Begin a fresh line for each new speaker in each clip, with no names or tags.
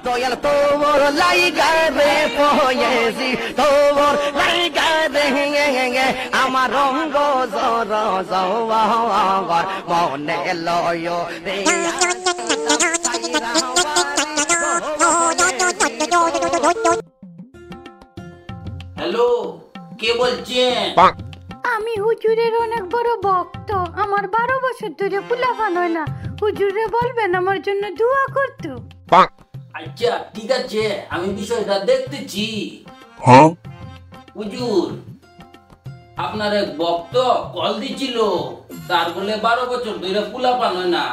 দয়াল তোর লাইগা রে পয়েছি তোর লাইগা রে আমার রঙ্গ জর জওয়ার মনে লয় রে
হ্যালো, কে বলছেন?
আমি হুজুরের অনেক বড় ভক্ত। আমার 12 বছর ধরে পোলাপান হয় না। হুজুরে বলবেন আমার জন্য দোয়া করতে।
আচ্ছা ঠিক আছে, আমি বিষয়টা দেখতেছি। হুজুর, আপনার এক ভক্ত কল দিছিল, তার বলে 12 বছর ধরে পোলাপান হয় না,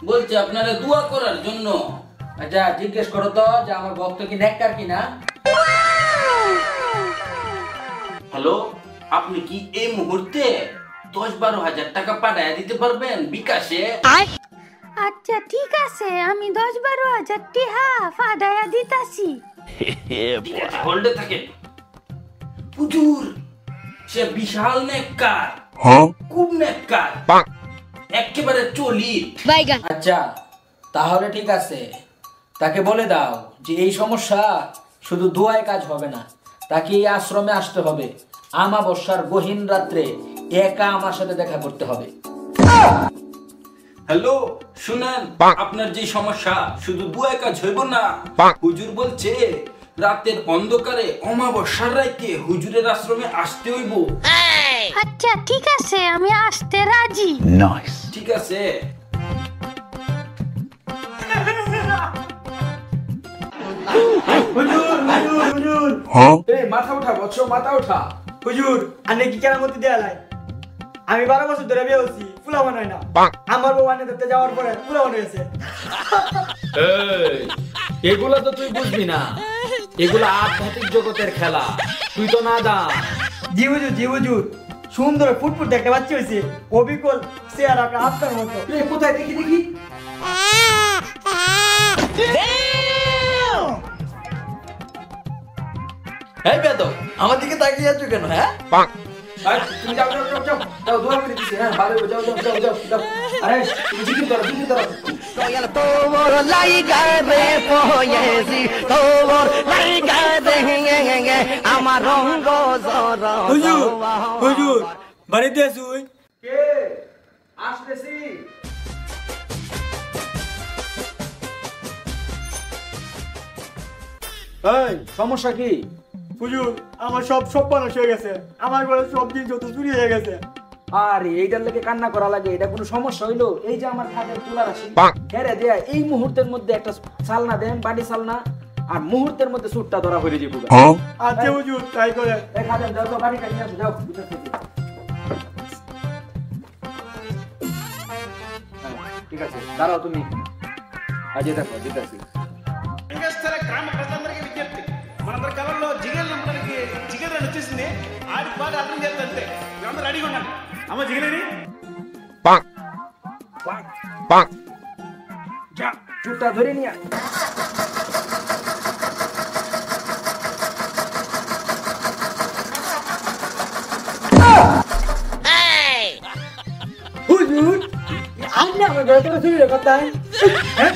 বলছে আপনারা দোয়া করার জন্য। আচ্ছা জিজ্ঞেস করো তো যে আমার ভক্ত কি নেককার কিনা। হ্যালো, আপনি কি এই মুহূর্তে 10-12 হাজার টাকা পাঠায় দিতে পারবেন বিকাশে?
আচ্ছা ঠিক আছে, আমি 10-12 হাজার টাকা ফাদায়া দিতাছি।
ঠিক আছে, হোল্ডে থাকেন। হুজুর, সে বিশাল নেককার, খুব নেককার, একেবারে চলি। আচ্ছা তাহলে ঠিক আছে, তাকে বলে দাও যে এই সমস্যা শুধু দোয়ায় কাজ হবে না, তাকে এই আশ্রমে আসতে হবে, আমাবস্যার গহীন রাত্রে একা আমার সাথে দেখা করতে হবে। হ্যালো, শুনেন, আপনার যে সমস্যা শুধু দোয়ায় কাজ হইব না, হুজুর বলছে রাতের অন্ধকারে অমাবস্যার রাতে হুজুরের আশ্রমে আসতে হইব।
আচ্ছা ঠিক আছে, আমি আসতে রাজি।
ঠিক আছে। মাথা উঠা বৎস, মাথা উঠা।
হুজুর আনে কি কেরামতি দেয়া লাই? আমি 12 বছর ধরে বিয়ে হচ্ছি, ফুলাবান হয় না। আমার বউ আনে ধরতে যাওয়ার পরে ফুলাবান হয়েছে।
এগুলো তো তুই বুঝবি না, এগুলো আধ্যাত্মিক জগতের খেলা, তুই তো না দা।
জি হুজুর সুন্দর ফুটফুট একটা বাচ্চা হয়েছে, অবিকল চেয়ার আপনার আপনার মতো।
কোথায় দেখি দেখি।
এই বেদো আমার দিকে তাকিয়ে আছো কেন? হ্যাঁ
তুমি যাও যাও যাও যাও যাও, দোয়া করে দিছি। হ্যাঁ ভালো, যাও যাও যাও যাও যাও। আরে তুমি জিকির করো, জিকির করো।
দয়াল তোর লাইগা রে পয়েছি তোর লাইগা রে আমার রঙ্গ জর
হুজুর বাড়িতে আসুই।
কে আসতেছি? এই সমস্যা কি?
হুজুর আমার সব সর্বনাশ হয়ে গেছে, আমার ঘরে সব দিন যত চুরি হয়ে গেছে।
আরে এইটার লেগে কান্না করা লাগে? এটা কোনো সমস্যা হইলো? এই যে আমার খাদের তুলা রাশি হেরে দেয়া, এই মুহূর্তের মধ্যে একটা চালনা দেন, বাড়ি চালনা, আর মুহূর্তের মধ্যে সুটটা ধরা হয়ে যাবে।
আচ্ছা হুজুর তাই করে।
এই খাদেন যাও তো, বাড়িটা নিয়ে আসো, যাও ভিতর থেকে। ঠিক আছে, দাঁড়াও তুমি। আজ দেখো দিতেছি।
గ్రామ ప్రజలందరికీ విజ్ఞప్తి, మనందరి కళల్లో జిగేలు మనకి జిగేలు వచ్చేసింది, ఆడికి బాగా అర్థం చేస్తుంటే అందరూ రెడీగా ఉండండి. అమ్మ జిగలేని
চুটটা ধরে নিয়ে
হুজুর আপনি আমার ঘরে থেকে চুরি করতেন? হ্যাঁ